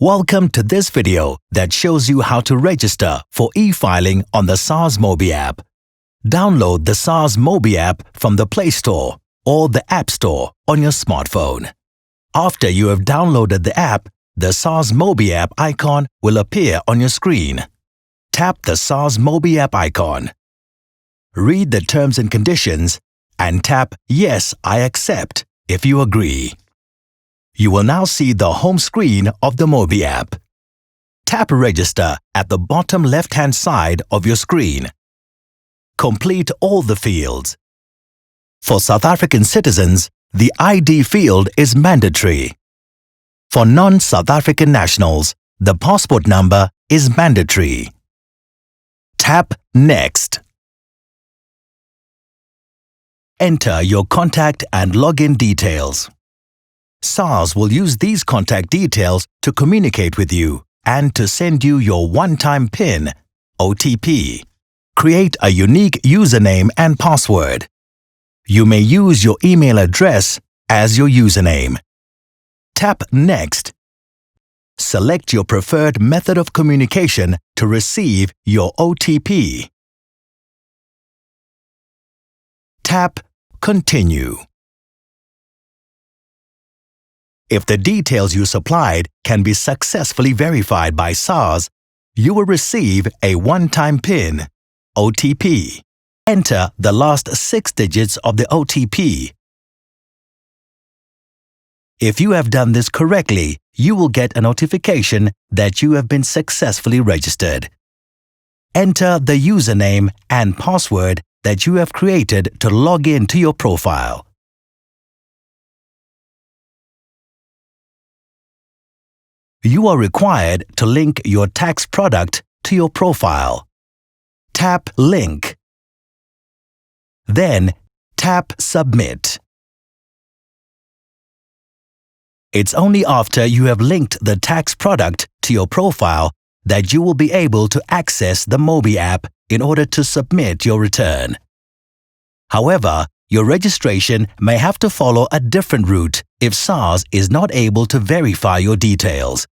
Welcome to this video that shows you how to register for e-filing on the SARS MobiApp. Download the SARS MobiApp from the Play Store or the App Store on your smartphone. After you have downloaded the app, the SARS MobiApp icon will appear on your screen. Tap the SARS MobiApp icon. Read the terms and conditions and tap Yes, I accept if you agree. You will now see the home screen of the MobiApp. Tap Register at the bottom left-hand side of your screen. Complete all the fields. For South African citizens, the ID field is mandatory. For non-South African nationals, the passport number is mandatory. Tap Next. Enter your contact and login details. SARS will use these contact details to communicate with you and to send you your one-time PIN, OTP. Create a unique username and password. You may use your email address as your username. Tap Next. Select your preferred method of communication to receive your OTP. Tap Continue. If the details you supplied can be successfully verified by SARS, you will receive a one-time PIN, OTP. Enter the last 6 digits of the OTP. If you have done this correctly, you will get a notification that you have been successfully registered. Enter the username and password that you have created to log in to your profile. You are required to link your tax product to your profile. Tap Link. Then tap Submit. It's only after you have linked the tax product to your profile that you will be able to access the MobiApp in order to submit your return. However, your registration may have to follow a different route if SARS is not able to verify your details.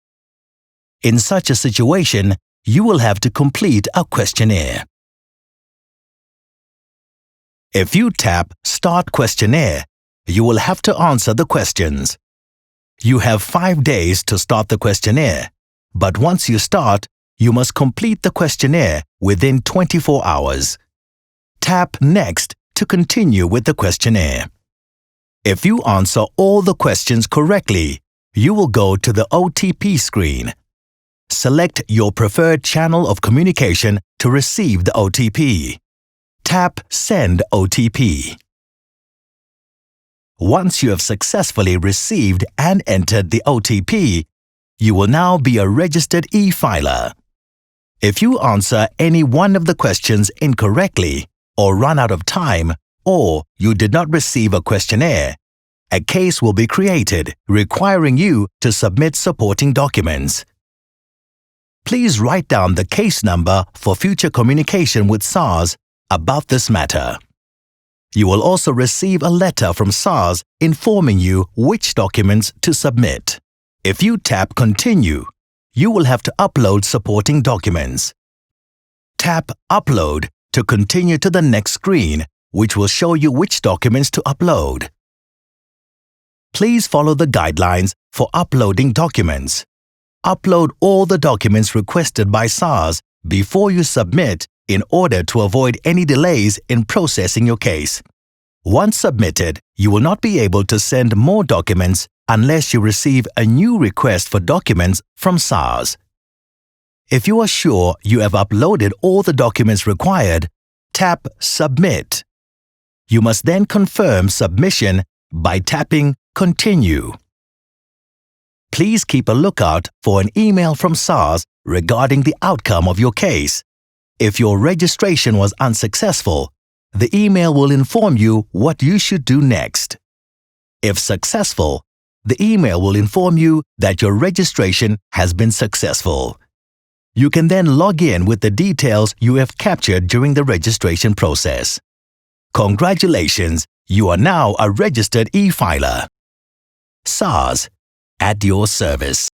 In such a situation, you will have to complete a questionnaire. If you tap Start Questionnaire, you will have to answer the questions. You have 5 days to start the questionnaire, but once you start, you must complete the questionnaire within 24 hours. Tap Next to continue with the questionnaire. If you answer all the questions correctly, you will go to the OTP screen. Select your preferred channel of communication to receive the OTP. Tap Send OTP. Once you have successfully received and entered the OTP, you will now be a registered e-filer. If you answer any one of the questions incorrectly, or run out of time, or you did not receive a questionnaire, a case will be created requiring you to submit supporting documents. Please write down the case number for future communication with SARS about this matter. You will also receive a letter from SARS informing you which documents to submit. If you tap Continue, you will have to upload supporting documents. Tap Upload to continue to the next screen, which will show you which documents to upload. Please follow the guidelines for uploading documents. Upload all the documents requested by SARS before you submit in order to avoid any delays in processing your case. Once submitted, you will not be able to send more documents unless you receive a new request for documents from SARS. If you are sure you have uploaded all the documents required, tap Submit. You must then confirm submission by tapping Continue. Please keep a lookout for an email from SARS regarding the outcome of your case. If your registration was unsuccessful, the email will inform you what you should do next. If successful, the email will inform you that your registration has been successful. You can then log in with the details you have captured during the registration process. Congratulations, you are now a registered e-filer. SARS, at your service.